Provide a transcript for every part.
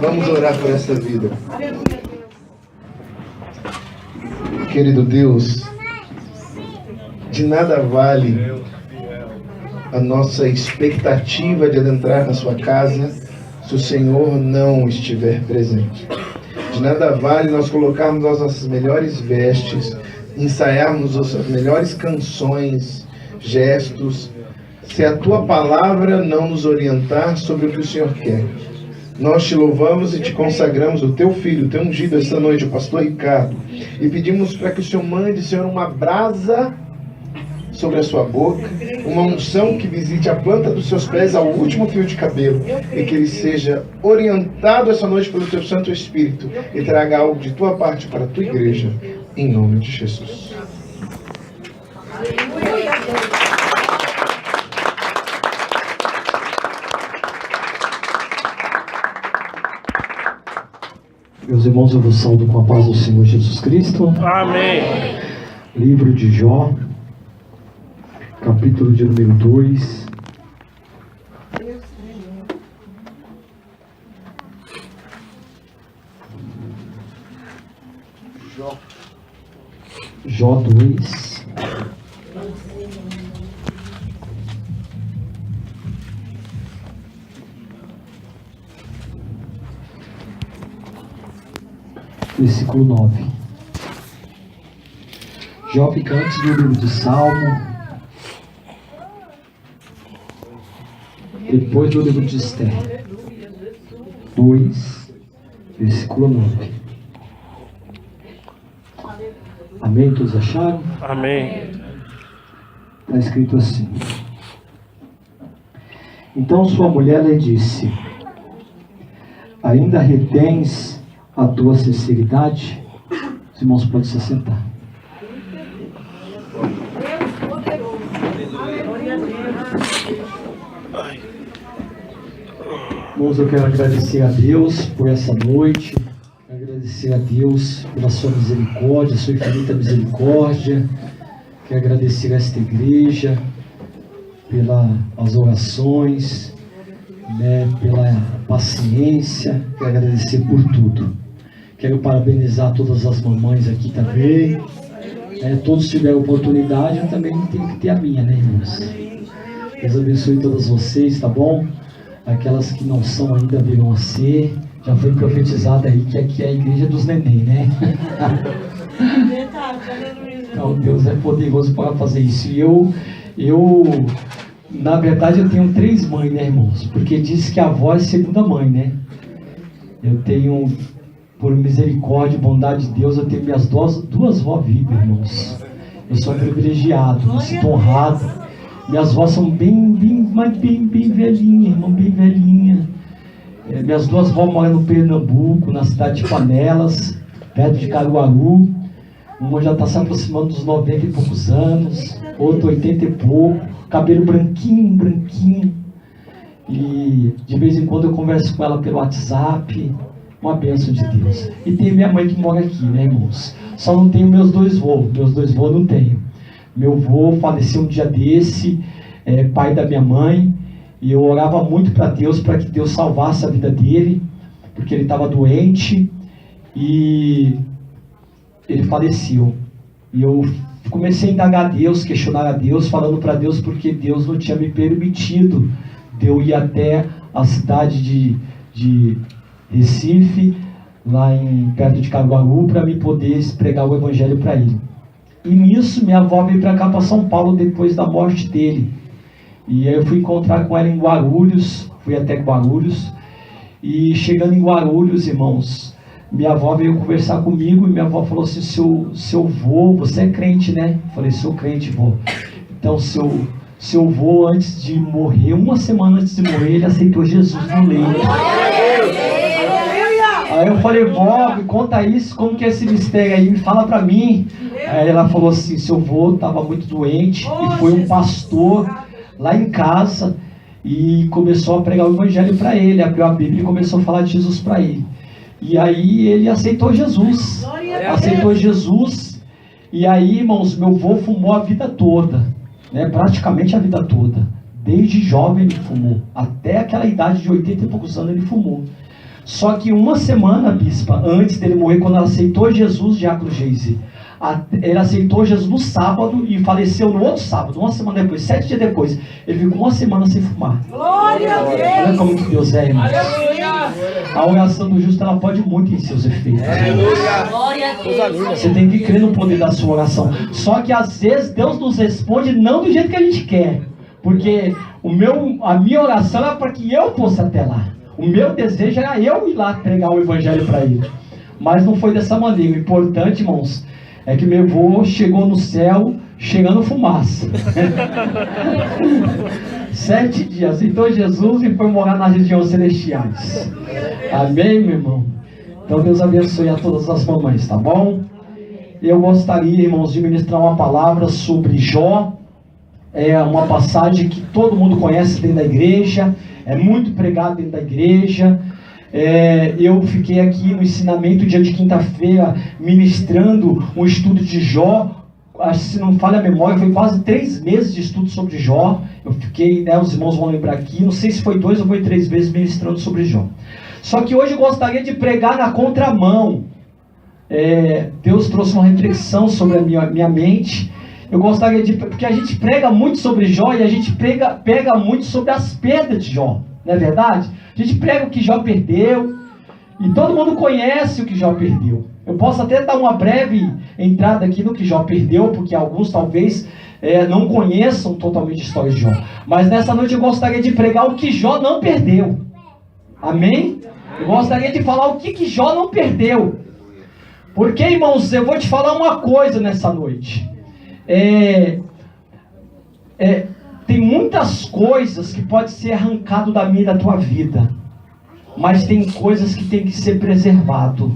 Vamos orar por essa vida. Querido Deus, de nada vale a nossa expectativa de adentrar na sua casa se o Senhor não estiver presente. De nada vale nós colocarmos as nossas melhores vestes, ensaiarmos as melhores canções, gestos, se a Tua palavra não nos orientar sobre o que o Senhor quer. Nós te louvamos e te consagramos o Teu Filho, o Teu ungido esta noite, o pastor Ricardo, e pedimos para que o Senhor mande, Senhor, uma brasa sobre a sua boca, uma unção que visite a planta dos seus pés ao último fio de cabelo, e que ele seja orientado essa noite pelo Teu Santo Espírito e traga algo de Tua parte para a Tua igreja, em nome de Jesus. Meus irmãos, eu vos saúdo com a paz do Senhor Jesus Cristo. Amém. Livro de Jó, capítulo de número 2. Jó 2. Versículo 9. Jó fica antes do livro de Salmo, depois do livro de Esther. 2, versículo 9. Amém? Todos acharam? Amém. Está escrito assim: Então sua mulher lhe disse: Ainda retens a tua sinceridade? Os irmãos podem se sentar. Irmãos, eu quero agradecer a Deus por essa noite, agradecer a Deus pela sua misericórdia, sua infinita misericórdia. Quero agradecer a esta igreja pelas orações, pela paciência. Quero agradecer por tudo. Quero parabenizar todas as mamães aqui também. Todos tiveram oportunidade, eu também tenho que ter a minha, né, irmãos? Deus abençoe todas vocês, tá bom? Aquelas que não são ainda virão a ser. Já foi profetizada aí que aqui é a igreja dos neném, né? Então Deus é poderoso para fazer isso. E eu na verdade eu tenho 3 mães, né, irmãos? Porque diz que a avó é segunda mãe, né? Eu tenho, por misericórdia e bondade de Deus, eu tenho minhas duas vós vivas, irmãos. Eu sou privilegiado, me sinto honrado. Minhas vós são bem velhinhas, irmão, bem velhinha. Minhas 2 vós moram no Pernambuco, na cidade de Panelas, perto de Caruaru. Uma já está se aproximando dos 90 e poucos anos, outra 80 e pouco, cabelo branquinho. E de vez em quando eu converso com ela pelo WhatsApp. Uma bênção de Deus. E tem minha mãe que mora aqui, né, irmãos? Só não tenho meus 2 vô. Meus 2 vô não tenho. Meu vô faleceu um dia desse, pai da minha mãe, e eu orava muito para Deus, para que Deus salvasse a vida dele, porque ele estava doente, e ele faleceu. E eu comecei a indagar a Deus, questionar a Deus, falando para Deus, porque Deus não tinha me permitido de eu ir até a cidade de Recife, lá perto de Caruaru, para me poder pregar o evangelho para ele. E nisso minha avó veio para cá, para São Paulo, depois da morte dele. E aí eu fui encontrar com ela em Guarulhos, fui até Guarulhos, e chegando em Guarulhos, irmãos, minha avó veio conversar comigo, e minha avó falou assim: seu vô, você é crente, né? Eu falei: sou crente, vô. Então seu vô, antes de morrer, uma semana antes de morrer, ele aceitou Jesus no leito. Aí eu falei: vó, me conta isso, como que é esse mistério aí, me fala pra mim. Aí ela falou assim: seu vô estava muito doente, e foi um pastor lá em casa e começou a pregar o evangelho para ele, abriu a Bíblia e começou a falar de Jesus para ele. E aí ele aceitou Jesus, e aí, irmãos, meu vô fumou a vida toda, né? Praticamente a vida toda, Desde jovem ele fumou. Até aquela idade de 80 e poucos anos ele fumou. Só que uma semana, bispa, antes dele morrer, quando ela aceitou Jesus, Diácono Geise, ele aceitou Jesus no sábado e faleceu no outro sábado, uma semana depois, 7 dias depois. Ele ficou uma semana sem fumar. Glória a Deus! Olha como que Deus é, irmão. A oração do justo, ela pode muito em seus efeitos. Glória a Deus! Você tem que crer no poder da sua oração. Só que às vezes Deus nos responde não do jeito que a gente quer. Porque a minha oração era para que eu fosse até lá. O meu desejo era eu ir lá pregar o evangelho para ele. Mas não foi dessa maneira. O importante, irmãos, é que meu avô chegou no céu chegando fumaça. 7 dias. Então Jesus e foi morar nas regiões celestiais. Amém, meu irmão? Então Deus abençoe a todas as mamães, tá bom? Eu gostaria, irmãos, de ministrar uma palavra sobre Jó. É uma passagem que todo mundo conhece dentro da igreja. É muito pregado dentro da igreja. Eu fiquei aqui no ensinamento dia de quinta-feira ministrando um estudo de Jó. Acho que, se não falha a memória, foi quase 3 meses de estudo sobre Jó. Eu fiquei, os irmãos vão lembrar aqui, não sei se foi 2 ou foi 3 meses ministrando sobre Jó. Só que hoje eu gostaria de pregar na contramão. Deus trouxe uma reflexão sobre a minha mente. Eu gostaria porque a gente prega muito sobre Jó e a gente pega muito sobre as perdas de Jó, não é verdade? A gente prega o que Jó perdeu e todo mundo conhece o que Jó perdeu. Eu posso até dar uma breve entrada aqui no que Jó perdeu, porque alguns talvez não conheçam totalmente a história de Jó. Mas nessa noite eu gostaria de pregar o que Jó não perdeu. Amém? Eu gostaria de falar o que Jó não perdeu. Porque, irmãos, eu vou te falar uma coisa nessa noite. Tem muitas coisas que podem ser arrancado da minha e da tua vida, mas tem coisas que tem que ser preservado.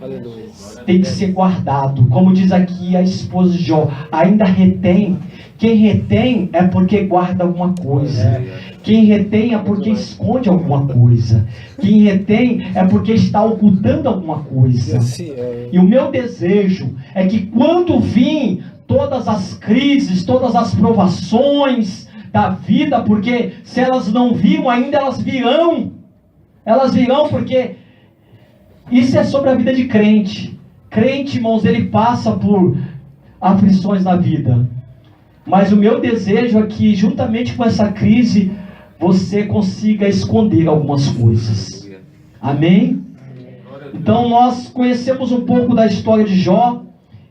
Aleluia. Tem que ser guardado. Como diz aqui a esposa de Jó, ainda retém. Quem retém é porque guarda alguma coisa. Quem retém é porque esconde alguma coisa. Quem retém é porque está ocultando alguma coisa. E o meu desejo é que quando vir todas as crises, todas as provações da vida, porque se elas não viram ainda, elas virão. Elas virão porque isso é sobre a vida de crente. Crente, irmãos, ele passa por aflições na vida. Mas o meu desejo é que, juntamente com essa crise, você consiga esconder algumas coisas. Amém? Então nós conhecemos um pouco da história de Jó.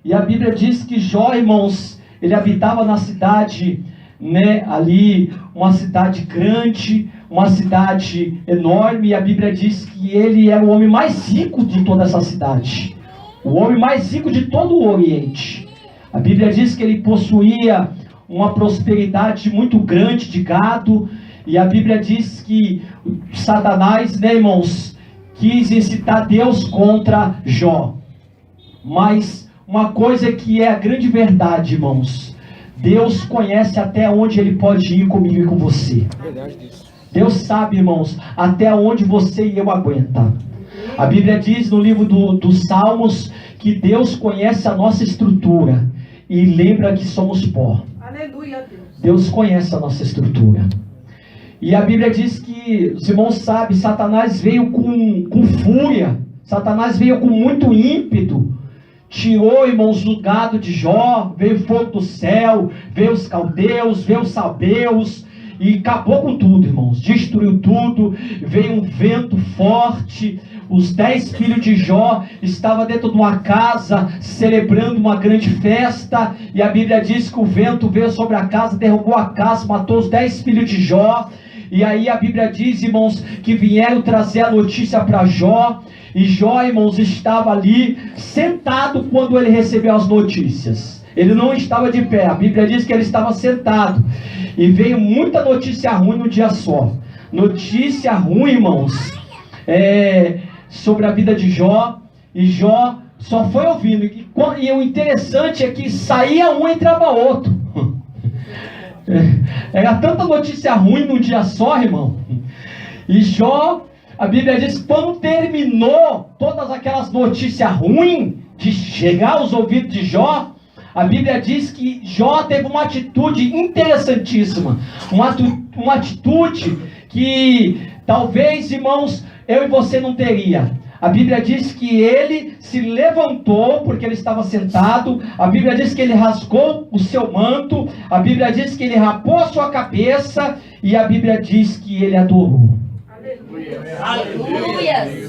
E a Bíblia diz que Jó, irmãos, ele habitava na cidade, ali, uma cidade grande, uma cidade enorme. E a Bíblia diz que ele era o homem mais rico de toda essa cidade. O homem mais rico de todo o Oriente. A Bíblia diz que ele possuía uma prosperidade muito grande de gado. E a Bíblia diz que Satanás, irmãos, quis incitar Deus contra Jó. Mas uma coisa que é a grande verdade, irmãos, Deus conhece até onde Ele pode ir comigo e com você. Deus sabe, irmãos, até onde você e eu aguentam. A Bíblia diz no livro dos Salmos que Deus conhece a nossa estrutura e lembra que somos pó. Aleluia, Deus. Deus conhece a nossa estrutura. E a Bíblia diz que, os irmãos sabem, Satanás veio com fúria. Satanás veio com muito ímpeto. Tirou, irmãos, o gado de Jó, veio fogo do céu, veio os caldeus, veio os sabeus, e acabou com tudo, irmãos, destruiu tudo. Veio um vento forte. Os 10 filhos de Jó estavam dentro de uma casa, celebrando uma grande festa, e a Bíblia diz que o vento veio sobre a casa, derrubou a casa, matou os 10 filhos de Jó. E aí a Bíblia diz, irmãos, que vieram trazer a notícia para Jó. E Jó, irmãos, estava ali sentado quando ele recebeu as notícias. Ele não estava de pé, a Bíblia diz que ele estava sentado. E veio muita notícia ruim no dia só. Notícia ruim, irmãos, sobre a vida de Jó. E Jó só foi ouvindo. E o interessante é que saía um e entrava outro. Era tanta notícia ruim num dia só, irmão. E Jó, a Bíblia diz que quando terminou todas aquelas notícias ruins de chegar aos ouvidos de Jó, A Bíblia diz que Jó teve uma atitude interessantíssima. Uma atitude que talvez, irmãos, eu e você não teria. A Bíblia diz que ele se levantou porque ele estava sentado. A Bíblia diz que ele rasgou o seu manto. A Bíblia diz que ele rapou a sua cabeça. E a Bíblia diz que ele adorou. Aleluia.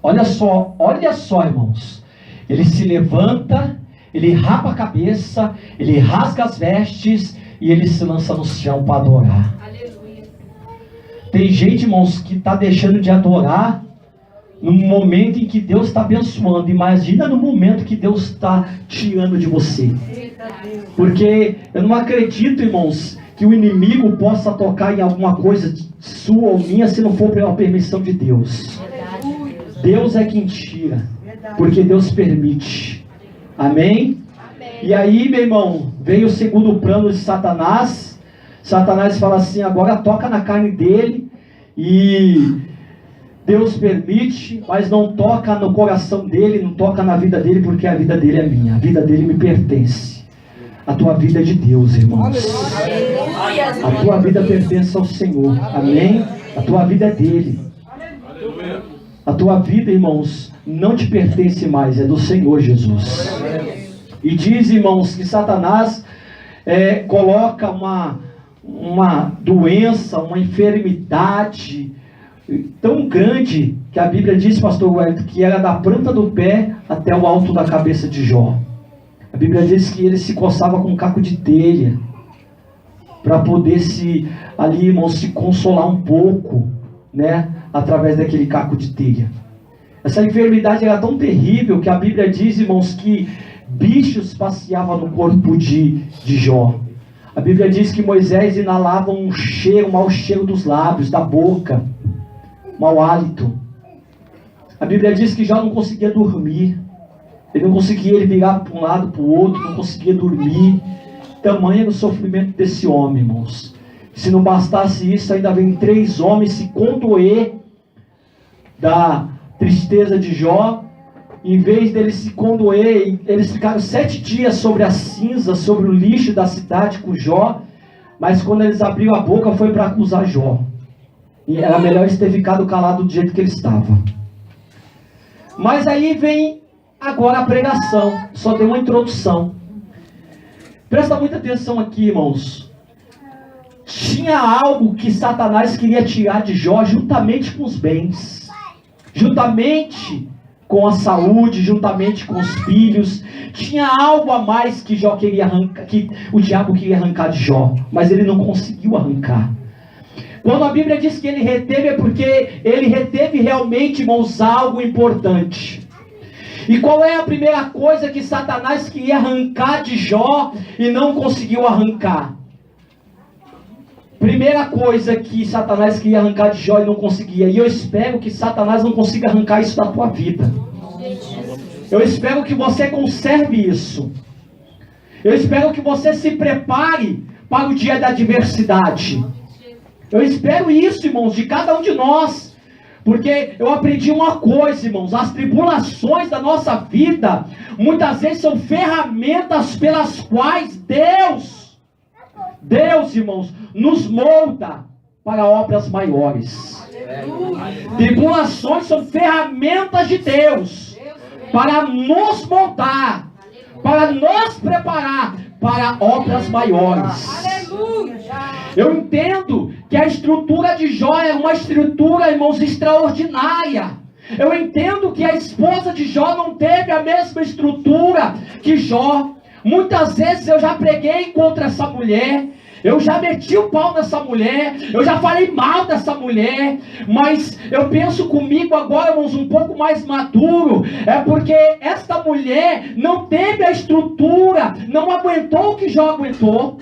Olha só, irmãos. Ele se levanta, ele rapa a cabeça, ele rasga as vestes e ele se lança no chão para adorar. Aleluia. Tem gente, irmãos, que está deixando de adorar no momento em que Deus está abençoando. Imagina no momento que Deus está tirando de você. Porque eu não acredito, irmãos, que o inimigo possa tocar em alguma coisa sua ou minha se não for pela permissão de Deus. Deus é quem tira, porque Deus permite. Amém? E aí, meu irmão, veio o segundo plano de Satanás. Satanás fala assim: agora toca na carne dele. E Deus permite, mas não toca no coração dele, não toca na vida dele, porque a vida dele é minha, a vida dele me pertence. A tua vida é de Deus, irmãos. A tua vida pertence ao Senhor. Amém? A tua vida é dele. A tua vida, irmãos, não te pertence mais, é do Senhor Jesus. E diz, irmãos, que Satanás coloca uma doença, uma enfermidade tão grande, que a Bíblia diz, pastor Wellington, que era da planta do pé até o alto da cabeça de Jó. A Bíblia diz que ele se coçava com um caco de telha, para poder ali, irmãos, se consolar um pouco, né, através daquele caco de telha. Essa enfermidade era tão terrível que a Bíblia diz, irmãos, que bichos passeavam no corpo de Jó. A Bíblia diz que Moisés inalava um mau cheiro dos lábios, da boca, mau hálito. A Bíblia diz que Jó não conseguia dormir. Ele não conseguia, ele virar para um lado, para o outro, não conseguia dormir. Tamanho era o sofrimento desse homem, irmãos. Se não bastasse isso, ainda vem 3 homens se condoer da tristeza de Jó. Em vez deles se condoer, eles ficaram 7 dias sobre a cinza, sobre o lixo da cidade com Jó. Mas quando eles abriram a boca, foi para acusar Jó. E era melhor eles terem ficado calados do jeito que ele estava. Mas aí vem agora a pregação. Só dei uma introdução. Presta muita atenção aqui, irmãos. Tinha algo que Satanás queria tirar de Jó, juntamente com os bens, juntamente com a saúde, juntamente com os filhos. Tinha algo a mais que Jó queria arrancar, que o diabo queria arrancar de Jó, mas ele não conseguiu arrancar. Quando a Bíblia diz que ele reteve, é porque ele reteve realmente, irmãos, algo importante. E qual é a primeira coisa que Satanás queria arrancar de Jó e não conseguiu arrancar? Primeira coisa que Satanás queria arrancar de Jó e não conseguia. E eu espero que Satanás não consiga arrancar isso da tua vida. Eu espero que você conserve isso. Eu espero que você se prepare para o dia da adversidade. Eu espero isso, irmãos, de cada um de nós. Porque eu aprendi uma coisa, irmãos: as tribulações da nossa vida muitas vezes são ferramentas pelas quais Deus, irmãos, nos molda para obras maiores. Tribulações são ferramentas de Deus para nos moldar, para nos preparar para obras maiores. Eu entendo que a estrutura de Jó é uma estrutura, irmãos, extraordinária. Eu entendo que a esposa de Jó não teve a mesma estrutura que Jó. Muitas vezes eu já preguei contra essa mulher, eu já meti o pau nessa mulher, eu já falei mal dessa mulher, mas eu penso comigo agora, irmãos, um pouco mais maduro, é porque esta mulher não teve a estrutura, não aguentou o que Jó aguentou.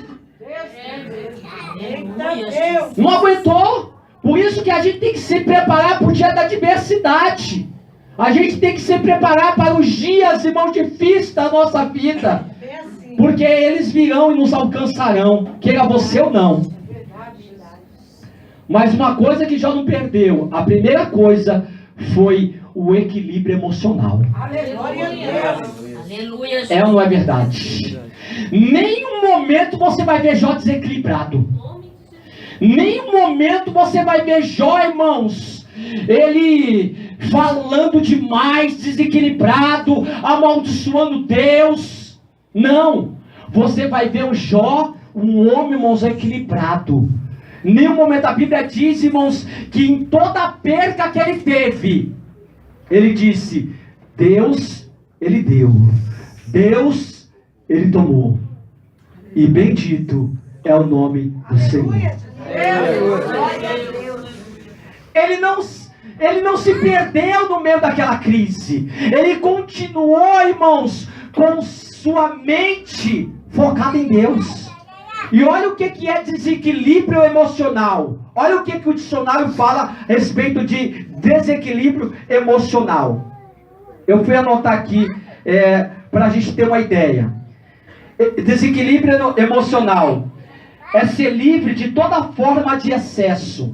Não aguentou. Por isso que a gente tem que se preparar para o dia da adversidade. A gente tem que se preparar para os dias, irmãos, difíceis da nossa vida. Porque eles virão e nos alcançarão, queira você ou não. Mas uma coisa que Jó não perdeu, a primeira coisa foi o equilíbrio emocional. Aleluia. É ou não é verdade? Nenhum momento você vai ver Jó desequilibrado. Nenhum momento você vai ver Jó, irmãos, ele falando demais, desequilibrado, amaldiçoando Deus. Não. Você vai ver o Jó, um homem, irmãos, equilibrado. Nenhum momento a Bíblia diz, irmãos, que em toda a perca que ele teve, ele disse: Deus, ele deu. Deus, ele tomou. E bendito é o nome do Senhor. Ele não se perdeu no meio daquela crise. Ele continuou, irmãos, com sua mente focada em Deus. E olha o que é desequilíbrio emocional. Olha o que o dicionário fala a respeito de desequilíbrio emocional. Eu fui anotar aqui para a gente ter uma ideia. Desequilíbrio emocional é ser livre de toda forma de excesso,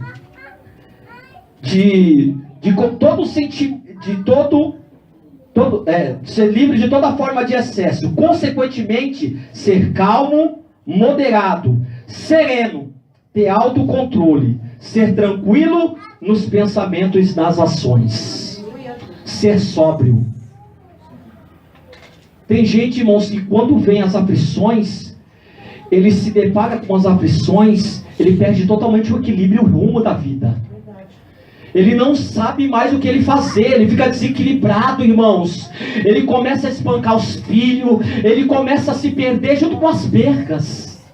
ser livre de toda forma de excesso. Consequentemente, ser calmo, moderado, sereno, ter autocontrole, ser tranquilo nos pensamentos e nas ações, ser sóbrio. Tem gente, irmãos, que quando vem as aflições, ele se depara com as aflições, ele perde totalmente o equilíbrio e o rumo da vida. Ele não sabe mais o que ele fazer, ele fica desequilibrado, irmãos. Ele começa a espancar os filhos, ele começa a se perder junto com as percas.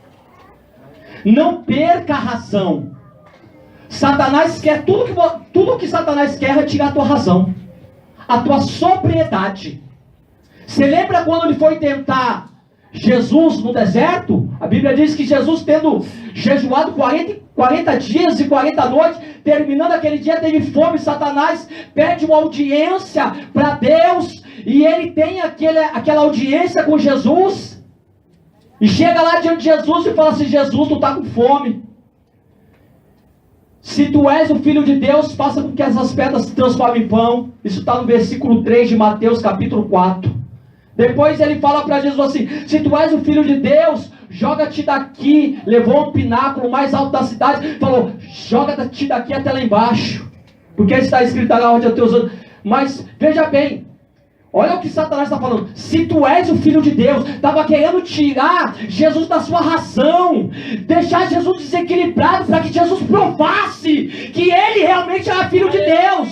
Não perca a razão. Satanás quer, tudo que Satanás quer é tirar a tua razão, a tua sobriedade. Você lembra quando ele foi tentar Jesus no deserto? A Bíblia diz que Jesus, tendo jejuado 40 dias e 40 noites, terminando aquele dia, teve fome. Satanás pede uma audiência para Deus, e ele tem aquela audiência com Jesus, e chega lá diante de Jesus e fala assim: Jesus, tu está com fome. Se tu és o Filho de Deus, faça com que essas pedras se transformem em pão. Isso está no versículo 3 de Mateus capítulo 4. Depois ele fala para Jesus assim: se tu és o Filho de Deus, joga-te daqui. Levou um pináculo mais alto da cidade, falou: joga-te daqui até lá embaixo, porque está escrito lá onde eu tenho. Mas veja bem, olha o que Satanás está falando: se tu és o Filho de Deus. Estava querendo tirar Jesus da sua razão, deixar Jesus desequilibrado, para que Jesus provasse que ele realmente era Filho de Deus.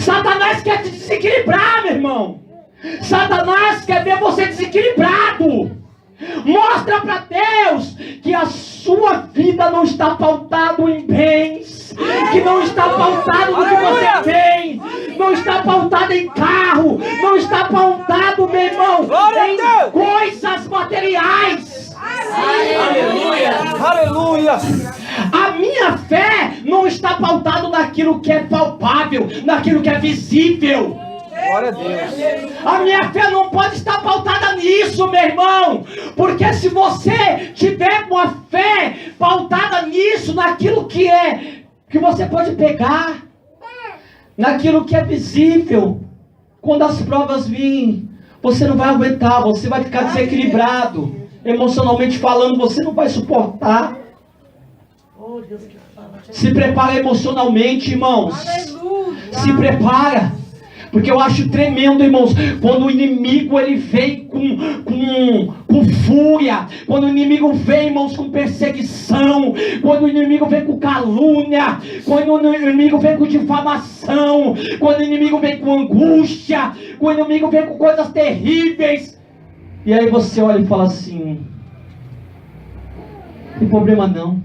Satanás quer te desequilibrar, meu irmão. Satanás quer ver você desequilibrado. Mostra para Deus que a sua vida não está pautada em bens, que não está pautada no que você tem, não está pautada em carro, não está pautado, meu irmão, em coisas materiais. Aleluia. Aleluia. A minha fé não está pautada naquilo que é palpável, naquilo que é visível. Glória a Deus. A minha fé não pode estar pautada nisso, meu irmão. Porque se você tiver uma fé pautada nisso, naquilo que você pode pegar, naquilo que é visível, quando as provas virem, você não vai aguentar, você vai ficar desequilibrado. Emocionalmente falando, você não vai suportar. Se prepara emocionalmente, irmãos. Se prepara. Porque eu acho tremendo, irmãos, quando o inimigo ele vem com fúria, quando o inimigo vem, irmãos, com perseguição, quando o inimigo vem com calúnia, quando o inimigo vem com difamação, quando o inimigo vem com angústia, quando o inimigo vem com coisas terríveis. E aí você olha e fala assim: não tem problema não.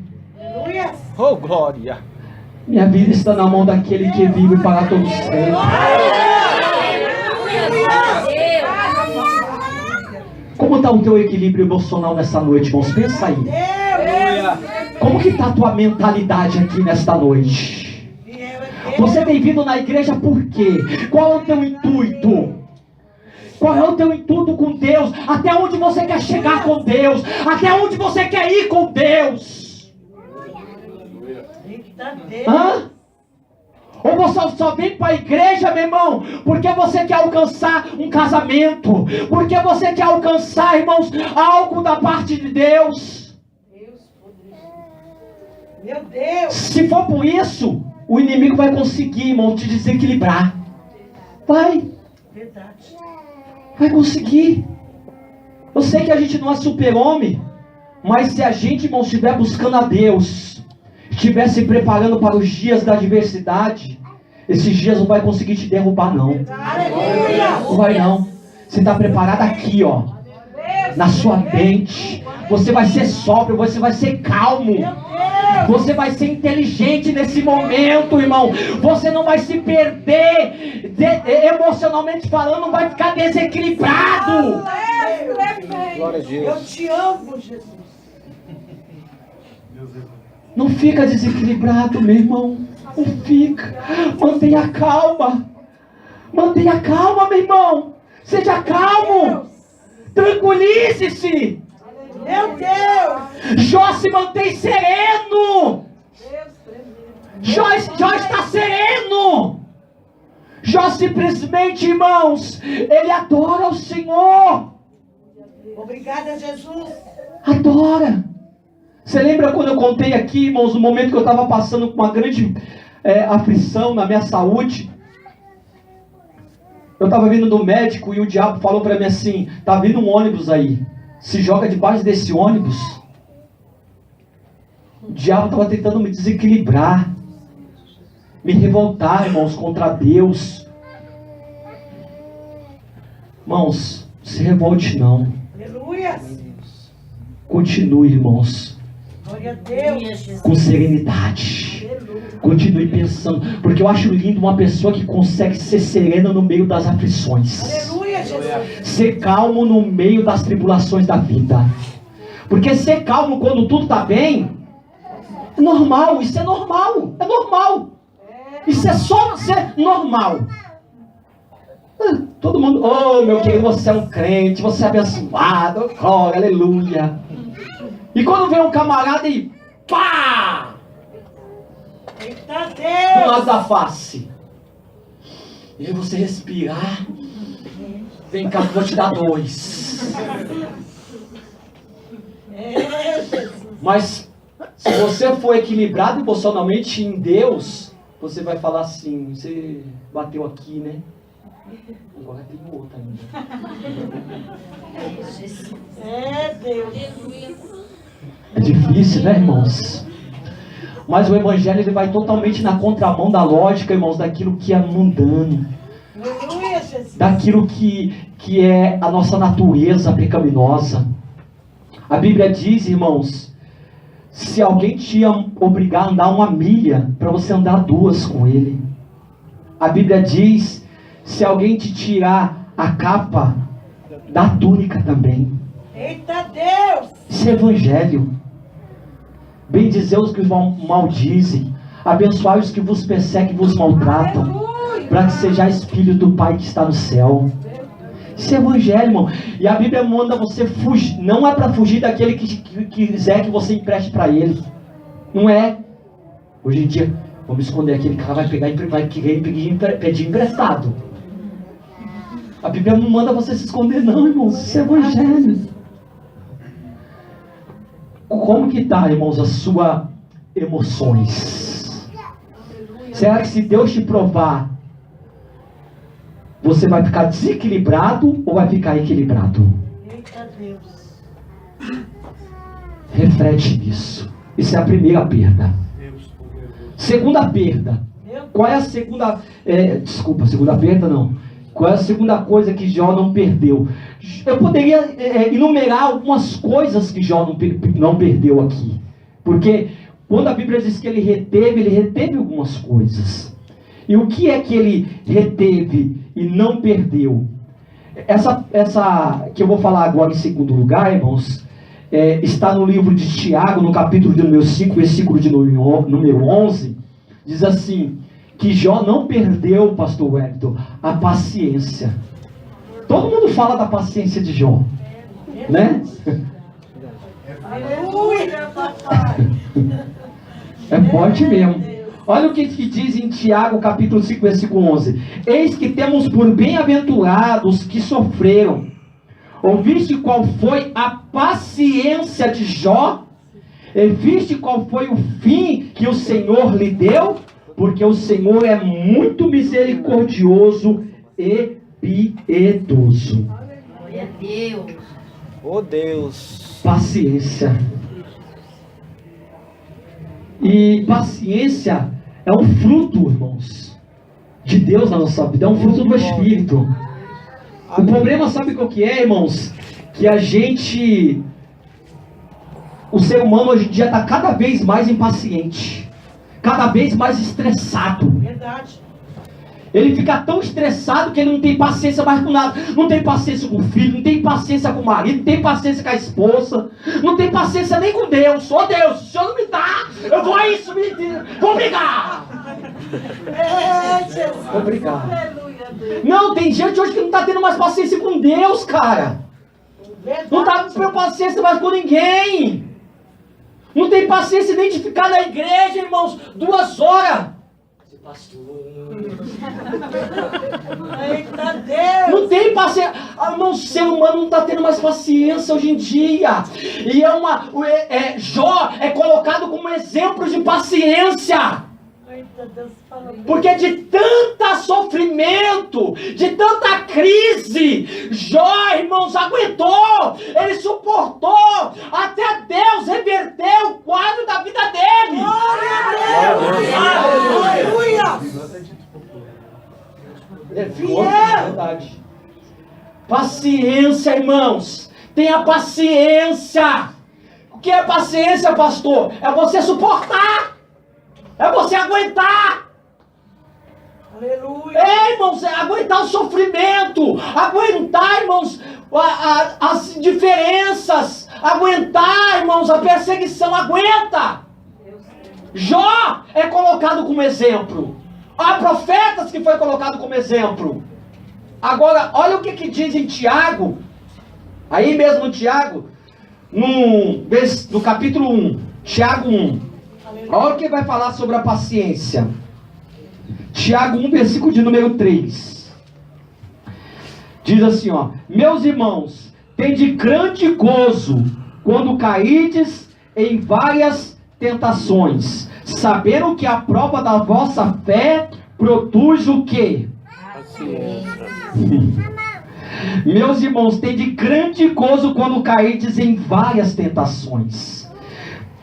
Oh, glória. Minha vida está na mão daquele que vive para todos sempre. Como está o teu equilíbrio emocional nessa noite, irmãos? Pensa aí. Como que está a tua mentalidade aqui nesta noite? Você tem vindo na igreja por quê? Qual é o teu intuito? Qual é o teu intuito com Deus? Até onde você quer chegar com Deus? Até onde você quer ir com Deus? Hã? Ou você só vem para a igreja, meu irmão, porque você quer alcançar um casamento, porque você quer alcançar, irmãos, algo da parte de Deus. Meu Deus! Se for por isso, o inimigo vai conseguir, irmão, te desequilibrar. Vai. Verdade. Vai conseguir. Eu sei que a gente não é super-homem, mas se a gente, irmão, estiver buscando a Deus, estiver se preparando para os dias da adversidade, esses dias não vai conseguir te derrubar, não. Aleluia! Não vai, não. Você está preparado aqui, ó, na sua mente. Você vai ser sóbrio, você vai ser calmo. Você vai ser inteligente nesse momento, irmão. Você não vai se perder, emocionalmente falando, não vai ficar desequilibrado. Glória a Deus. Eu te amo, Jesus. Não fica desequilibrado, meu irmão. Não fica. Mantenha calma. Mantenha calma, meu irmão. Seja calmo. Tranquilize-se. Meu Deus! Jó se mantém sereno. Jó está sereno. Jó simplesmente, irmãos, ele adora o Senhor. Obrigada, Jesus. Adora. Você lembra quando eu contei aqui, irmãos, no momento que eu estava passando com uma grande aflição na minha saúde? Eu estava vindo do médico e o diabo falou para mim assim: tá vindo um ônibus aí, se joga debaixo desse ônibus. O diabo estava tentando me desequilibrar, me revoltar, irmãos, contra Deus. Irmãos, se revolte não. Aleluia! Continue, irmãos, Glória a Deus! com serenidade. Continue pensando, porque eu acho lindo uma pessoa que consegue ser serena no meio das aflições. Aleluia, Jesus! Ser calmo no meio das tribulações da vida. Porque ser calmo quando tudo está bem é normal, isso é normal, é normal. Isso é só ser normal. Todo mundo, oh meu querido, você é um crente, você é abençoado, glória, aleluia. E quando vem um camarada e pá! Eita Do Deus! lado da face. E aí você respirar. Vem cá, vou te dar 2. Mas se você for equilibrado emocionalmente em Deus, você vai falar assim: você bateu aqui, né? Agora tem outra ainda. É Deus! É difícil, né, irmãos? Mas o evangelho ele vai totalmente na contramão da lógica, irmãos, daquilo que é mundano, Aleluia, Jesus! daquilo que é a nossa natureza pecaminosa. A Bíblia diz, irmãos, se alguém te obrigar a andar 1 milha, para você andar 2 com ele. A Bíblia diz, se alguém te tirar a capa, dá a túnica também. Eita Deus! Isso é evangelho. Bendizer os que vos maldizem, abençoai os que vos perseguem e vos maltratam, Aleluia! para que sejais filhos do Pai que está no céu. Isso é evangelho, irmão. E a Bíblia manda você fugir. Não é para fugir daquele que quiser que você empreste para ele. Não é. Hoje em dia, vamos esconder aquele cara, vai pegar e vai querer pedir emprestado. A Bíblia não manda você se esconder, não, irmãos. Isso é evangelho. Como que está, irmãos, as suas emoções? Será que se Deus te provar, você vai ficar desequilibrado ou vai ficar equilibrado? Eita Deus! Reflete nisso. Isso é a primeira perda. Segunda perda. Qual é a segunda... segunda perda não. Qual é a segunda coisa que Jó não perdeu? Eu poderia enumerar algumas coisas que Jó não perdeu aqui. Porque quando a Bíblia diz que ele reteve algumas coisas. E o que é que ele reteve e não perdeu? Essa que eu vou falar agora em segundo lugar, irmãos, está no livro de Tiago, no capítulo de número 5, versículo de número 11. Diz assim, que Jó não perdeu, pastor Wellington, a paciência. Todo mundo fala da paciência de Jó, né? Aleluia, papai! É forte mesmo. Olha o que diz em Tiago, capítulo 5, versículo 11. Eis que temos por bem-aventurados que sofreram. Ouviste qual foi a paciência de Jó? E viste qual foi o fim que o Senhor lhe deu? Porque o Senhor é muito misericordioso e piedoso. Glória a Deus. Oh Deus. Paciência. E paciência é um fruto, irmãos, de Deus na nossa vida. É um fruto do Espírito. O problema, sabe qual que é, irmãos? Que o ser humano hoje em dia está cada vez mais impaciente, cada vez mais estressado. Verdade. Ele fica tão estressado que ele não tem paciência mais com nada. Não tem paciência com o filho, não tem paciência com o marido, não tem paciência com a esposa, não tem paciência nem com Deus. Ô Deus, se o Senhor não me dá, eu vou a isso, vou brigar. É, Jesus. Vou brigar. Aleluia, Deus. Não, tem gente hoje que não está tendo mais paciência com Deus, cara. Não está tendo paciência mais com ninguém. Não tem paciência nem de ficar na igreja, irmãos, 2 horas. Eita Deus. Não tem paciência. Irmão, o ser humano não está tendo mais paciência hoje em dia. E Jó é colocado como exemplo de paciência. Eita Deus, fala. Porque de tanta sofrimento, de tanta crise, Jó, irmãos, aguentou. Ele suportou. Até Deus reverteu o quadro da vida dele. Glória a Deus. Aleluia. É verdade. Paciência, irmãos. Tenha paciência. O que é paciência, pastor? É você suportar. É você aguentar. Aleluia. É, irmãos, é aguentar o sofrimento. Aguentar, irmãos, as diferenças. Aguentar, irmãos, a perseguição. Aguenta. Jó é colocado como exemplo. Há profetas que foi colocado como exemplo. Agora, olha o que diz em Tiago. Aí mesmo no Tiago, no capítulo 1. Tiago 1. Olha o que vai falar sobre a paciência. Tiago 1, versículo de número 3. Diz assim, ó: meus irmãos, tende grande gozo quando caídes em várias tentações, sabendo que a prova da vossa fé produz o quê? Meus irmãos, tende grande gozo quando caídes em várias tentações,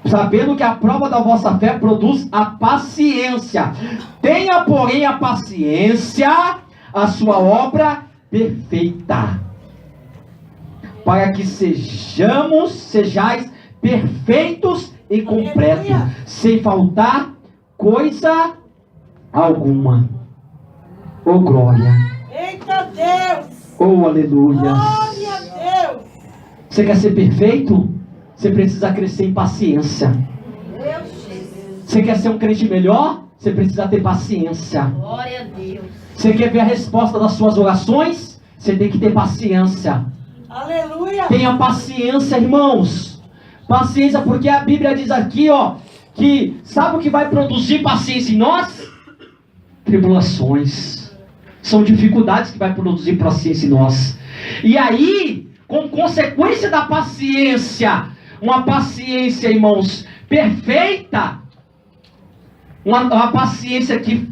sabendo que a prova da vossa fé produz a paciência. Tenha, porém, a paciência, a sua obra perfeita, para que sejais perfeitos e completos, sem faltar coisa alguma. Oh glória! Eita Deus! Oh aleluia! Glória a Deus! Você quer ser perfeito? Você precisa crescer em paciência. Você quer ser um crente melhor? Você precisa ter paciência. Glória a Deus. Você quer ver a resposta das suas orações? Você tem que ter paciência. Aleluia! Tenha paciência, irmãos. Paciência, porque a Bíblia diz aqui, ó, que sabe o que vai produzir paciência em nós? Tribulações. São dificuldades que vai produzir paciência em nós. E aí, com consequência da paciência, uma paciência, irmãos, perfeita, uma paciência que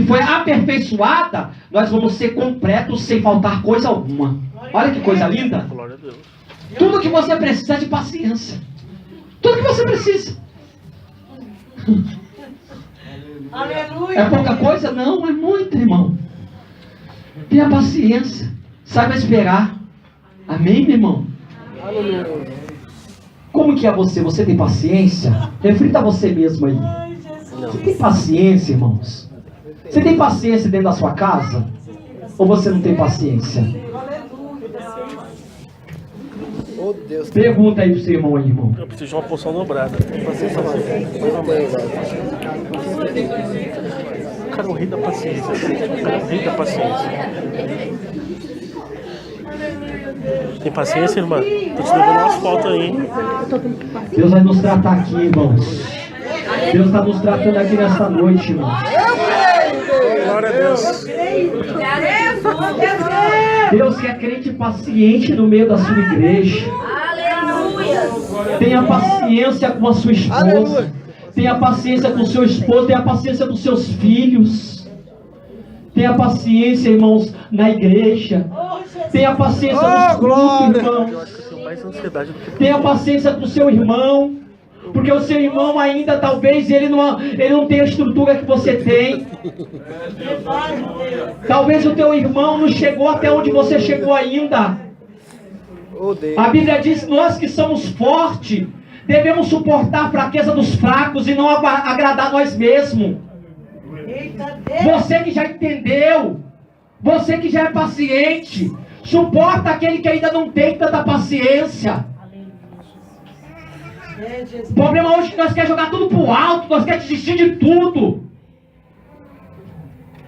foi aperfeiçoada, nós vamos ser completos sem faltar coisa alguma. Olha que coisa linda. Glória a Deus. Tudo que você precisa é de paciência. Tudo que você precisa. Aleluia! É pouca coisa? Não, é muito, irmão. Tenha paciência. Saiba esperar. Amém, meu irmão? Como que é você? Você tem paciência? Reflita você mesmo aí. Ai, Jesus! Você tem paciência, irmãos? Você tem paciência dentro da sua casa? Ou você não tem paciência? Oh Deus. Pergunta aí pro seu irmão aí, irmão. Eu preciso de uma porção dobrada. Cara, o rei da paciência. Cara, o rei da paciência. Tem paciência, irmã? Tô te levando umas fotos aí, hein? Deus vai nos tratar aqui, irmãos. Deus está nos tratando aqui nesta noite, irmão. Glória a Deus. Deus quer crente paciente no meio da sua igreja. Aleluia. Tenha paciência com a sua esposa. Aleluia. Tenha paciência com o seu esposo. Tenha paciência com seus filhos. Tenha paciência, irmãos, na igreja. Tenha paciência nos cultos, irmãos. Mais ansiedade do que Tenha paciência com o seu irmão. Porque o seu irmão ainda, talvez, ele não tenha a estrutura que você tem. Talvez o teu irmão não chegou até onde você chegou ainda. Oh, Deus. A Bíblia diz: nós que somos fortes, devemos suportar a fraqueza dos fracos e não agradar nós mesmos. Você que já entendeu, você que já é paciente, suporta aquele que ainda não tem tanta paciência. O problema hoje é que nós queremos jogar tudo pro alto, nós queremos desistir de tudo.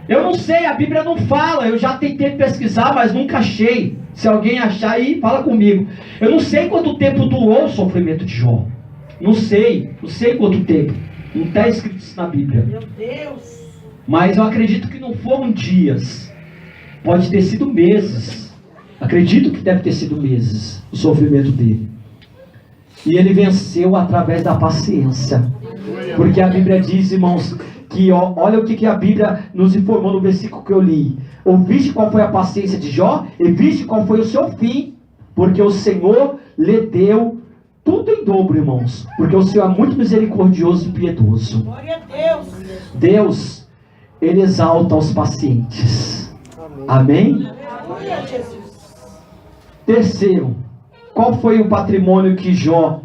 Eu não sei, a Bíblia não fala, eu já tentei pesquisar, mas nunca achei. Se alguém achar aí, fala comigo. Eu não sei quanto tempo durou o sofrimento de Jó. Não sei quanto tempo. Não está escrito isso na Bíblia. Meu Deus. Mas eu acredito que não foram dias. Pode ter sido meses. Acredito que deve ter sido meses o sofrimento dele. E ele venceu através da paciência. Porque a Bíblia diz, irmãos, que olha o que a Bíblia nos informou no versículo que eu li. Ouviste qual foi a paciência de Jó? E viste qual foi o seu fim? Porque o Senhor lhe deu tudo em dobro, irmãos. Porque o Senhor é muito misericordioso e piedoso. Glória a Deus. Deus, Ele exalta os pacientes. Amém? Aleluia, Jesus. Terceiro, qual foi o patrimônio que Jó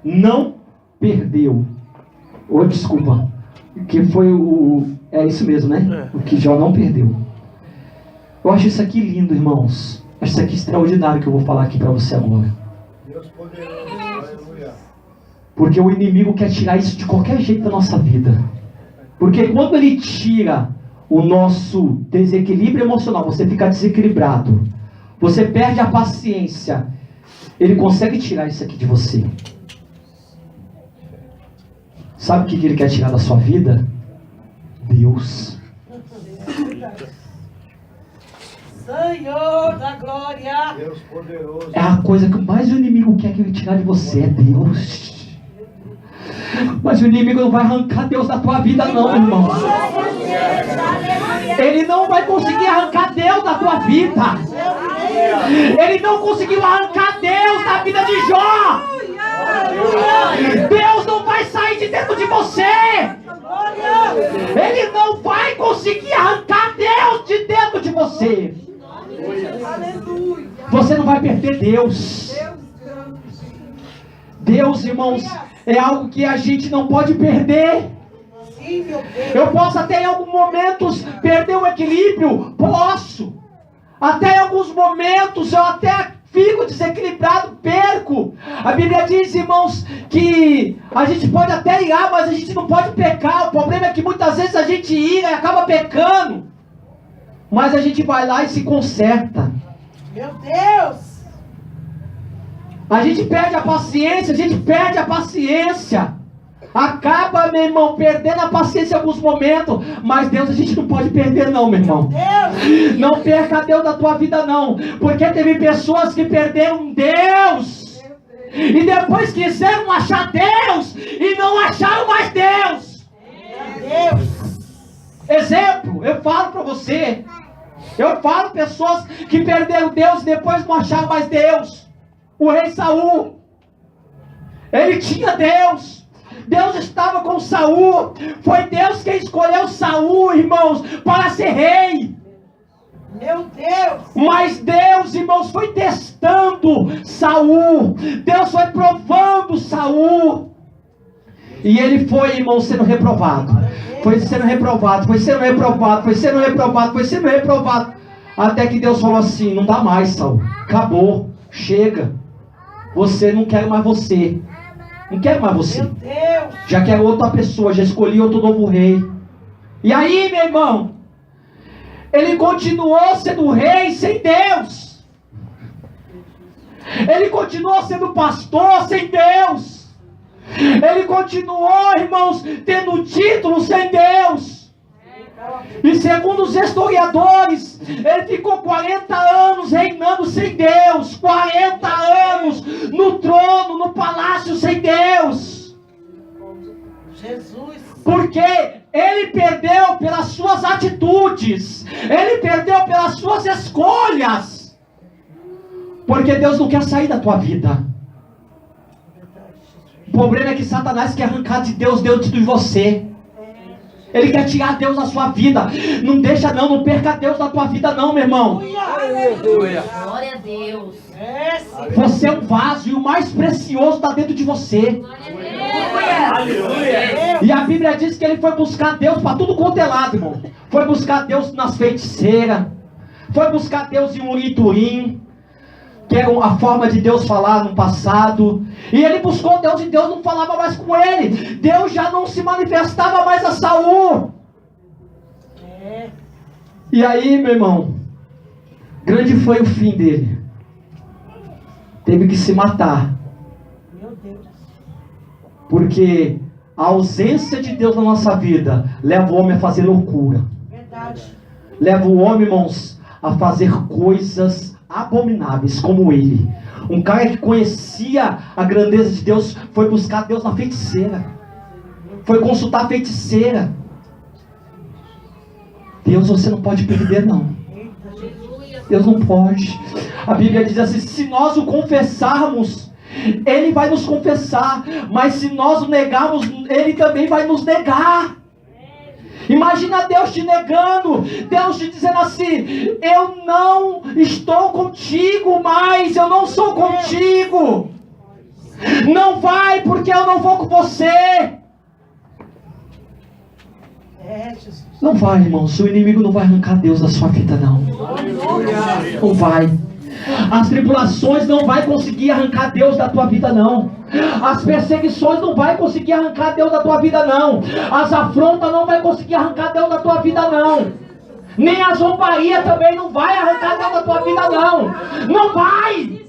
não perdeu? Desculpa. Que foi é isso mesmo, né? O que Jó não perdeu. Eu acho isso aqui lindo, irmãos. Acho isso aqui extraordinário que eu vou falar aqui para você agora. Deus poderoso, aleluia. Porque o inimigo quer tirar isso de qualquer jeito da nossa vida. Porque quando ele tira o nosso desequilíbrio emocional, você fica desequilibrado, você perde a paciência, ele consegue tirar isso aqui de você. Sabe o que ele quer tirar da sua vida? Deus. Senhor da glória. Deus poderoso. É a coisa que mais o inimigo quer que ele tirar de você, é Deus. Mas o inimigo não vai arrancar Deus da tua vida não, irmão. Ele não vai conseguir arrancar Deus da tua vida. Ele não conseguiu arrancar Deus da vida de Jó. Deus não vai sair de dentro de você. Ele não vai conseguir arrancar Deus de dentro de você. Você não vai perder Deus. Deus, irmãos, é algo que a gente não pode perder. Eu posso até em alguns momentos perder o equilíbrio. Posso. Até em alguns momentos eu até fico desequilibrado, perco. A Bíblia diz, irmãos, que a gente pode até irar, mas a gente não pode pecar. O problema é que muitas vezes a gente ira e acaba pecando. Mas a gente vai lá e se conserta. Meu Deus. A gente perde a paciência. Acaba, meu irmão, perdendo a paciência em alguns momentos. Mas Deus a gente não pode perder não, meu irmão. Deus. Não perca Deus da tua vida não. Porque teve pessoas que perderam Deus. E depois quiseram achar Deus. E não acharam mais Deus. Deus. Exemplo, eu falo para você. Eu falo pessoas que perderam Deus e depois não acharam mais Deus. O rei Saul, ele tinha Deus. Deus estava com Saul. Foi Deus quem escolheu Saul, irmãos, para ser rei. Meu Deus. Mas Deus, irmãos, foi testando Saul. Deus foi provando Saul. E ele foi, irmão, sendo reprovado. Foi sendo reprovado. Até que Deus falou assim: não dá mais, Saul. Acabou. Chega. Você, não quero mais você. Não quero mais você. Meu Deus. Já quero outra pessoa. Já escolhi outro novo rei. E aí, meu irmão, ele continuou sendo rei sem Deus. Ele continuou sendo pastor sem Deus. Ele continuou, irmãos, tendo título sem Deus. E segundo os historiadores, ele ficou 40 anos reinando sem Deus. 40 anos no trono, no palácio sem Deus. Jesus. Porque ele perdeu pelas suas atitudes. Ele perdeu pelas suas escolhas. Porque Deus não quer sair da tua vida. O problema é que Satanás quer arrancar de Deus dentro de você. Ele quer tirar Deus da sua vida. Não deixa não perca Deus da tua vida não, meu irmão. Glória a Deus. Você é um vaso e o mais precioso está dentro de você. E a Bíblia diz que ele foi buscar Deus para tudo quanto é lado, irmão. Foi buscar Deus nas feiticeiras. Foi buscar Deus em Urim e Turim, que era a forma de Deus falar no passado. E ele buscou Deus e Deus não falava mais com ele. Deus já não se manifestava mais a Saul. E aí, meu irmão, grande foi o fim dele. Teve que se matar. Meu Deus. Porque a ausência de Deus na nossa vida leva o homem a fazer loucura. Verdade. Leva o homem, irmãos, a fazer coisas abomináveis como ele. Um cara que conhecia a grandeza de Deus foi buscar Deus na feiticeira. Foi consultar a feiticeira. Deus você não pode perder não. Deus não pode. A Bíblia diz assim: se nós o confessarmos, Ele vai nos confessar. Mas se nós o negarmos, Ele também vai nos negar. Imagina Deus te negando, Deus te dizendo assim: eu não estou contigo mais, eu não sou contigo. Não vai, porque eu não vou com você. Jesus. Não vai, irmão, seu inimigo não vai arrancar Deus da sua vida não. Não vai. As tribulações não vai conseguir arrancar Deus da tua vida não. As perseguições não vai conseguir arrancar Deus da tua vida não. As afrontas não vai conseguir arrancar Deus da tua vida não. Nem a zombaria também não vai arrancar Deus da tua vida não. Não vai.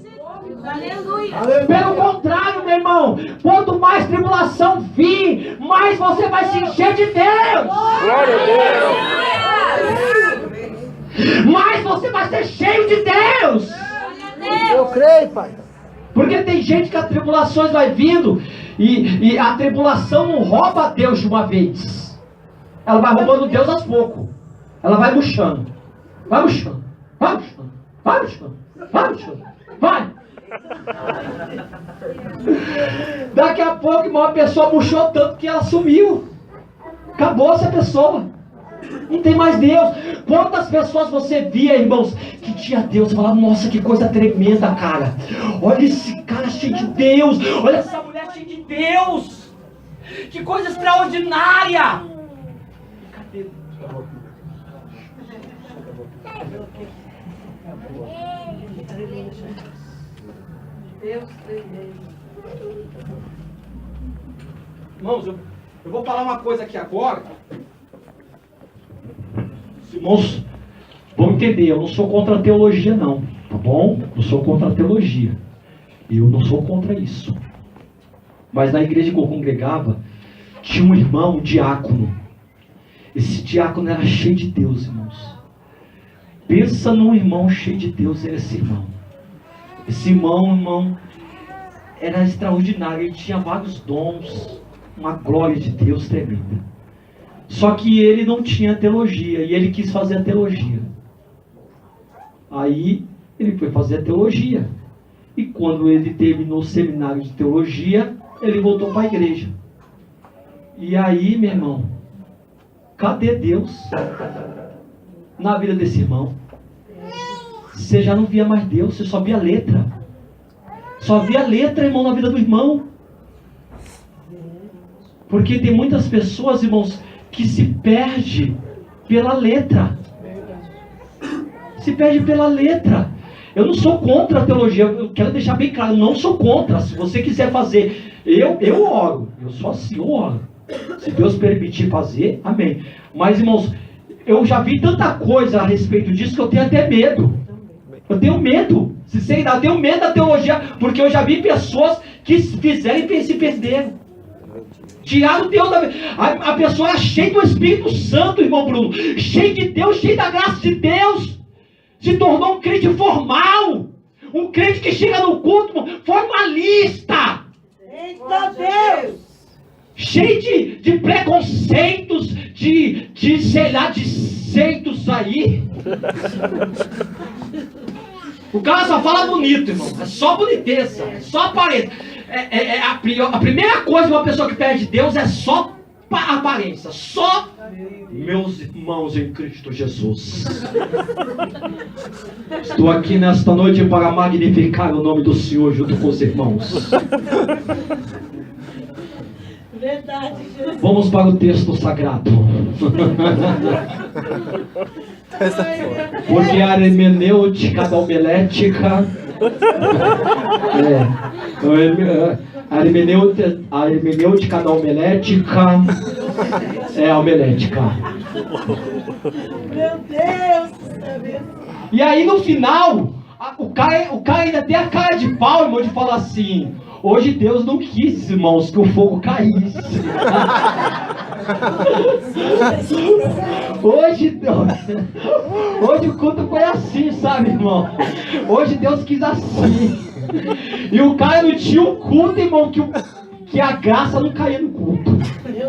Aleluia. Pelo contrário, meu irmão, quanto mais tribulação vir, mais você vai se encher de Deus. Glória a Deus. Mais você vai ser cheio de Deus. Eu creio, Pai. Porque tem gente que as tribulações vai vindo e a tribulação não rouba Deus de uma vez. Ela vai roubando Deus aos poucos. Ela vai murchando. Vai murchando. Vai murchando. Vai murchando. Vai murchando. Vai. Daqui a pouco, irmão, a pessoa murchou tanto que ela sumiu. Acabou essa pessoa. Não tem mais Deus. Quantas pessoas você via, irmãos, que tinha Deus? Você falava: nossa, que coisa tremenda, cara. Olha esse cara cheio de Deus. Olha essa mulher cheia de Deus. Que coisa extraordinária. Cadê? Irmãos, eu vou falar uma coisa aqui agora. Os irmãos vão entender, eu não sou contra a teologia não, tá bom? Eu sou contra a teologia. Eu não sou contra isso. Mas na igreja que eu congregava, tinha um irmão, um diácono. Esse diácono era cheio de Deus, irmãos. Pensa num irmão cheio de Deus, era esse irmão. Esse irmão, era extraordinário. Ele tinha vários dons, uma glória de Deus tremenda. Só que ele não tinha teologia, e ele quis fazer a teologia. Aí ele foi fazer a teologia. E quando ele terminou o seminário de teologia, ele voltou para a igreja. E aí, meu irmão, cadê Deus na vida desse irmão? Você já não via mais Deus, você só via letra. Só via letra, irmão, na vida do irmão. Porque tem muitas pessoas, irmãos, que se perde pela letra. Se perde pela letra. Eu não sou contra a teologia, eu quero deixar bem claro, eu não sou contra. Se você quiser fazer, eu oro. Eu sou assim, eu oro. Se Deus permitir fazer, amém. Mas, irmãos, eu já vi tanta coisa a respeito disso que eu tenho até medo. Eu tenho medo. Sinceridade, eu tenho medo da teologia, porque eu já vi pessoas que fizeram e se perderam. Tiraram Deus da vida. A pessoa era cheia do Espírito Santo, irmão Bruno. Cheia de Deus, cheia da graça de Deus. Se tornou um crente formal. Um crente que chega no culto, formalista. Eita Deus! Cheio de preconceitos, sei lá, de jeitos aí. O cara só fala bonito, irmão. É só boniteza, é só aparência. A primeira coisa de uma pessoa que perde Deus é só aparência. Só meus irmãos em Cristo Jesus. Estou aqui nesta noite para magnificar o nome do Senhor junto com os irmãos. Verdade, Jesus. Vamos para o texto sagrado. Porque a hermenêutica da homilética a hermenêutica da homilética é a homilética. Meu Deus! E aí no final, o cara ainda tem a cara de pau, irmão, de falar assim: hoje Deus não quis, irmãos, que o fogo caísse. Hoje o culto foi assim, sabe, irmão? Hoje Deus quis assim. E o cara não tinha um culto, irmão, que a graça não caía no culto.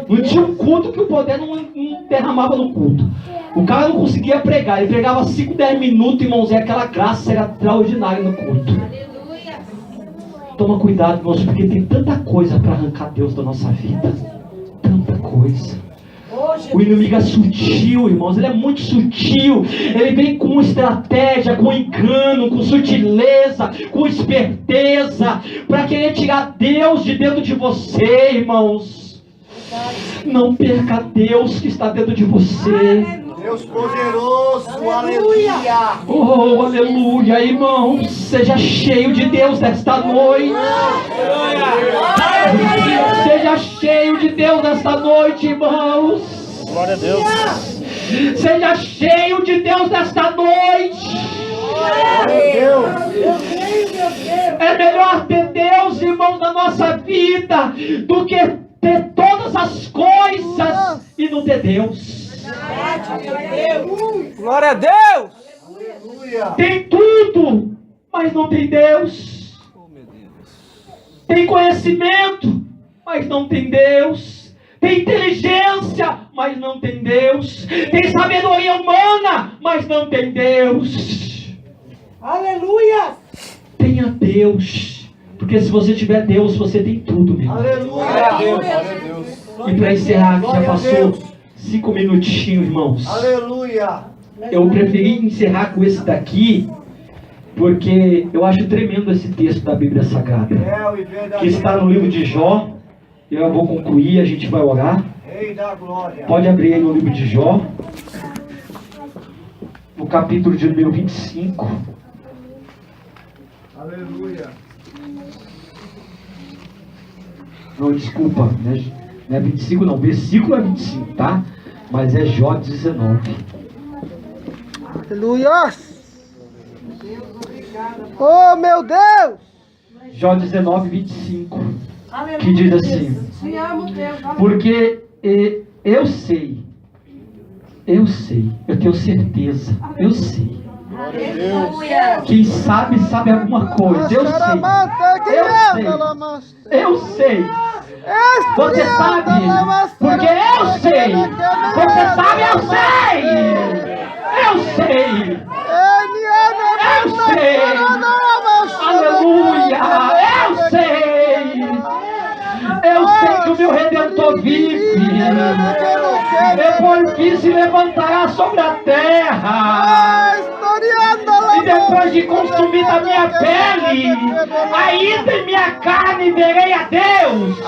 Não tinha um culto que o poder não derramava no culto. O cara não conseguia pregar. Ele pregava 5, 10 minutos, irmãos, e aquela graça era extraordinária no culto. Toma cuidado, irmãos, porque tem tanta coisa para arrancar Deus da nossa vida. Tanta coisa. O inimigo é sutil, irmãos, ele é muito sutil. Ele vem com estratégia, com engano, com sutileza, com esperteza, para querer tirar Deus de dentro de você, irmãos. Não perca Deus que está dentro de você. Deus poderoso, aleluia. Oh, aleluia, irmãos. Seja cheio de Deus nesta noite. Seja cheio de Deus nesta noite, irmãos. Glória a Deus. Seja cheio de Deus nesta noite. É melhor ter Deus, irmãos, na nossa vida do que ter todas as coisas e não ter Deus. Glória a Deus. Tem tudo, mas não tem Deus. Tem conhecimento, mas não tem Deus. Tem inteligência, mas não tem Deus. Tem sabedoria humana, mas não tem Deus. Aleluia! Tenha Deus, porque se você tiver Deus, você tem tudo, meu irmão. Aleluia. E para encerrar, que já passou 5 minutinhos, irmãos. Aleluia. Eu preferi encerrar com esse daqui, porque eu acho tremendo esse texto da Bíblia Sagrada, que está no livro de Jó. Eu vou concluir, a gente vai orar. Rei da glória. Pode abrir aí no livro de Jó, no capítulo de número 25. Aleluia. Não, desculpa, não é 25 não, versículo é 25, tá? Mas é Jó 19. Aleluia. Oh, meu Deus. Jó 19, 25. Que diz assim: Te amo, Deus. porque eu sei, eu tenho certeza, eu sei. Aleluia. Quem sabe alguma coisa, eu sei. Você sabe, porque eu sei. Você sabe, eu sei. Aleluia, eu sei que o meu Redentor vive. Depois que se levantará sobre a terra, e depois de consumir a minha pele, ainda em minha carne verei a Deus.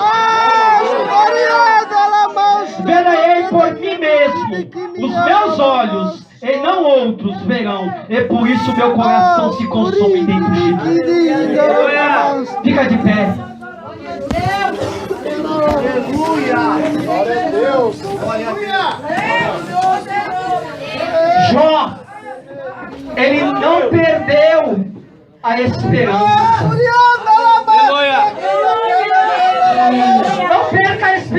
Verei por mim mesmo, os meus olhos e não outros verão, e por isso meu coração se consome dentro de mim. Fica de pé. Glória a Deus. Glória a Deus. Jó, ele não perdeu a esperança. Não perca a esperança.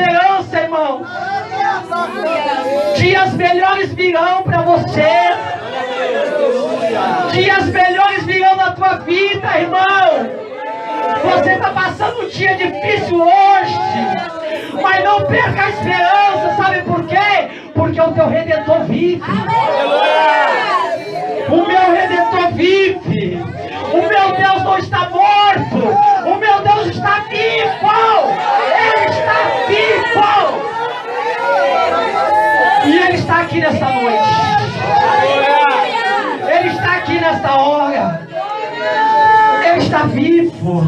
Dias melhores virão para você. Dias melhores virão na tua vida, irmão. Você está passando um dia difícil hoje, mas não perca a esperança. Sabe por quê? Porque o teu Redentor vive. O meu Redentor vive. O meu Deus não está morto. O meu Deus está vivo. Ele está vivo. E Ele está aqui nesta noite. Ele está aqui nesta hora. Ele está vivo.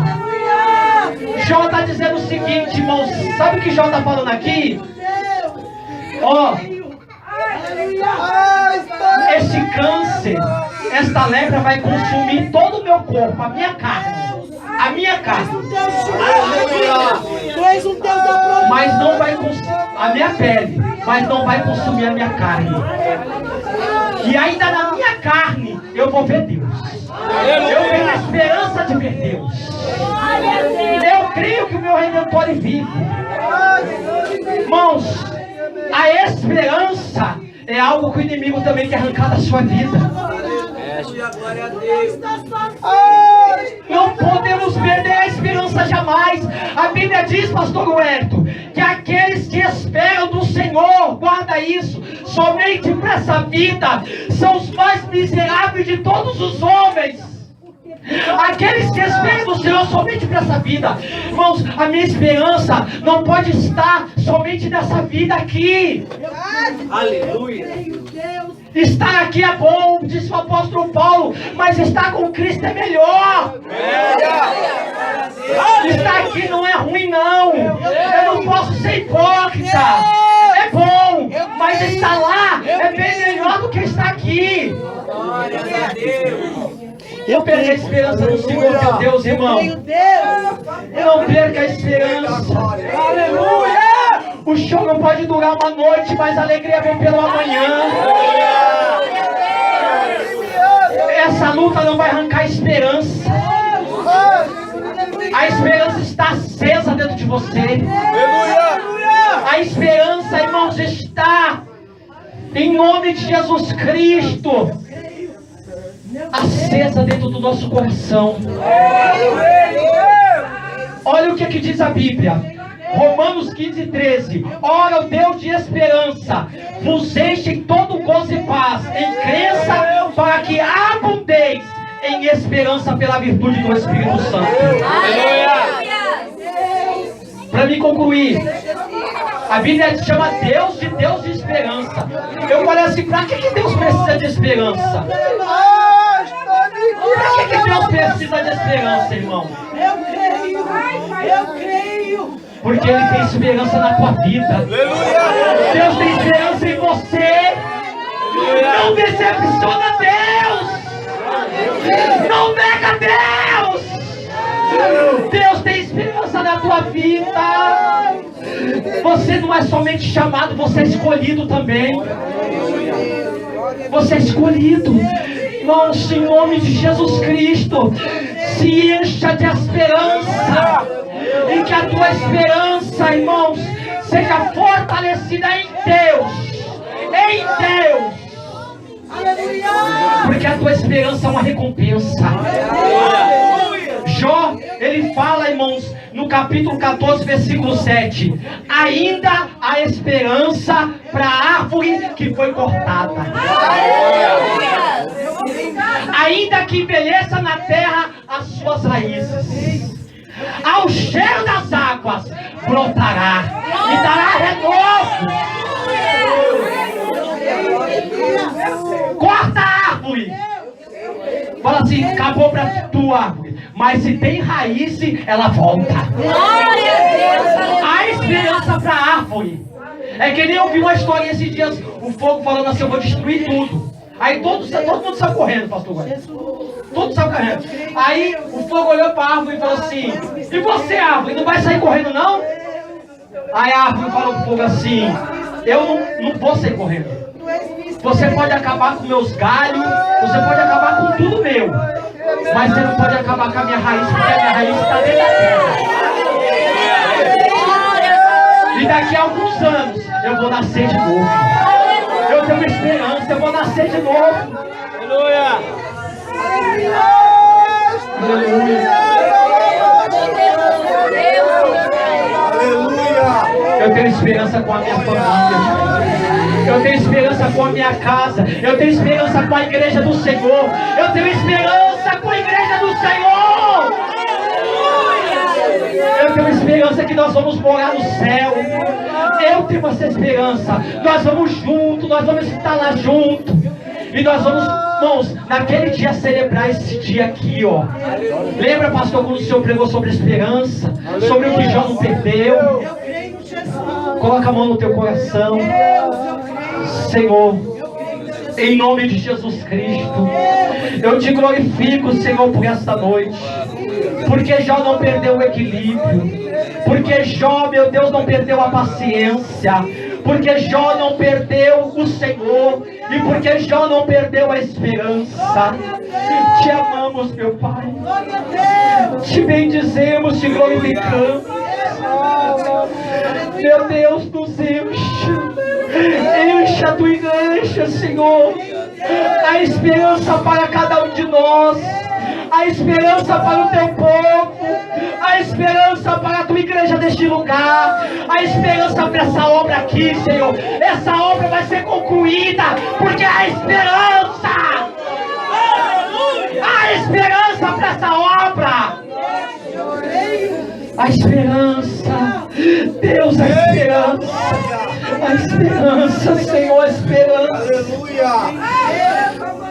Jó está dizendo o seguinte, irmãos. Sabe o que Jó está falando aqui? Ó, esse câncer, esta lepra vai consumir todo o meu corpo, a minha carne. A minha carne. Tu és um Deus da provisão. Mas não vai consumir a minha pele, mas não vai consumir a minha carne. E ainda na minha carne eu vou ver Deus. Eu tenho a esperança de ver Deus. Eu creio que o meu Redentor vive. Irmãos, a esperança é algo que o inimigo também quer arrancar da sua vida. Não podemos perder a esperança jamais. A Bíblia diz, pastor Huerto, que aqueles que esperam do Senhor, guarda isso, somente para essa vida, são os mais miseráveis de todos os homens. Aqueles que esperam do Senhor somente para essa vida. Irmãos, a minha esperança não pode estar somente nessa vida aqui. Aleluia. Estar aqui é bom, disse o apóstolo Paulo, mas estar com Cristo é melhor. Estar aqui não é ruim, não. Eu não posso ser hipócrita. É bom, mas estar lá é bem melhor do que estar aqui. Eu perco a esperança no Senhor, meu Deus, irmão. Não perca a esperança. Aleluia! O show não pode durar uma noite, mas a alegria vem pelo amanhã. Essa luta não vai arrancar a esperança. A esperança está acesa dentro de você. A esperança, irmãos, está em nome de Jesus Cristo, acesa dentro do nosso coração. Olha o que diz a Bíblia. Romanos 15:13. Ora, o Deus de esperança vos enche em todo gozo e paz, em crença, para que abundeis em esperança pela virtude do Espírito Santo. Para me concluir, a Bíblia chama Deus de esperança. Eu falei assim, para que Deus precisa de esperança? Para que Deus precisa de esperança, irmão? Eu creio. Porque Ele tem esperança na tua vida. Deus tem esperança em você. Não decepciona Deus. Não nega Deus. Deus tem esperança na tua vida. Você não é somente chamado, você é escolhido também. Você é escolhido. Irmãos, em nome de Jesus Cristo, se encha de esperança. E que a tua esperança, irmãos, seja fortalecida em Deus. Em Deus. Porque a tua esperança é uma recompensa. Jó, ele fala, irmãos, no capítulo 14, versículo 7. Ainda há esperança para a árvore que foi cortada. Ainda que envelheça na terra as suas raízes, ao cheiro das águas brotará e dará renovo. Corta a árvore. Fala assim, acabou pra tua árvore. Mas se tem raiz, ela volta. Há esperança para a árvore. É que nem eu vi uma história esses dias, o fogo falando assim, eu vou destruir tudo. Aí todo mundo saiu correndo, pastor Guarda. Todo saiu correndo. Aí o fogo olhou para a árvore e falou assim, e você, árvore, não vai sair correndo não? Aí a árvore falou para o fogo assim, eu não vou sair correndo. Você pode acabar com meus galhos, você pode acabar com tudo meu, mas você não pode acabar com a minha raiz, porque a minha raiz está dentro da terra. E daqui a alguns anos eu vou nascer de novo. Eu tenho esperança, eu vou nascer de novo. Aleluia. Eu tenho esperança com a minha família. Eu tenho esperança com a minha casa. Eu tenho esperança com a igreja do Senhor. Eu tenho esperança com a igreja do Senhor. Eu tenho esperança que nós vamos morar no céu. Eu tenho essa esperança. Nós vamos juntos, nós vamos estar lá juntos. E nós vamos, irmãos, naquele dia celebrar esse dia aqui, ó. Lembra, pastor, quando o Senhor pregou sobre a esperança? Sobre o que Jó não perdeu? Eu creio no Jesus. Coloca a mão no teu coração. Deus, eu creio. Senhor, Eu creio no Jesus. em nome de Jesus Cristo, eu te glorifico, Senhor, por esta noite. Porque Jó não perdeu o equilíbrio. Porque Jó, meu Deus, não perdeu a paciência. Porque Jó não perdeu o Senhor. E porque Jó não perdeu a esperança. Te amamos, meu Pai. Glória a Deus. Te bendizemos, te glorificamos. Meu Deus, nos enche. Enche a tua igreja, Senhor. A esperança para cada um de nós. A esperança para o teu povo. A esperança para a tua igreja deste lugar. A esperança para essa obra aqui, Senhor. Essa obra vai ser concluída, porque há esperança. Há esperança para essa obra. A esperança. Deus, a esperança. A esperança, Senhor, a esperança.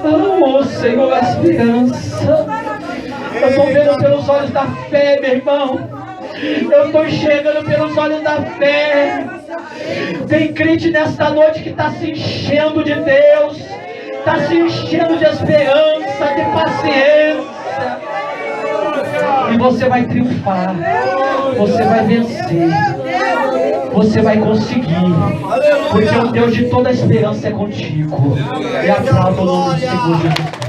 Oh, Senhor, a esperança. Eu estou vendo pelos olhos da fé, meu irmão. Eu estou enxergando pelos olhos da fé. Tem crente nesta noite que está se enchendo de Deus, está se enchendo de esperança, de paciência. E você vai triunfar. Você vai vencer. Você vai conseguir. Porque o Deus de toda a esperança é contigo. E aplauda o nome do Senhor Jesus.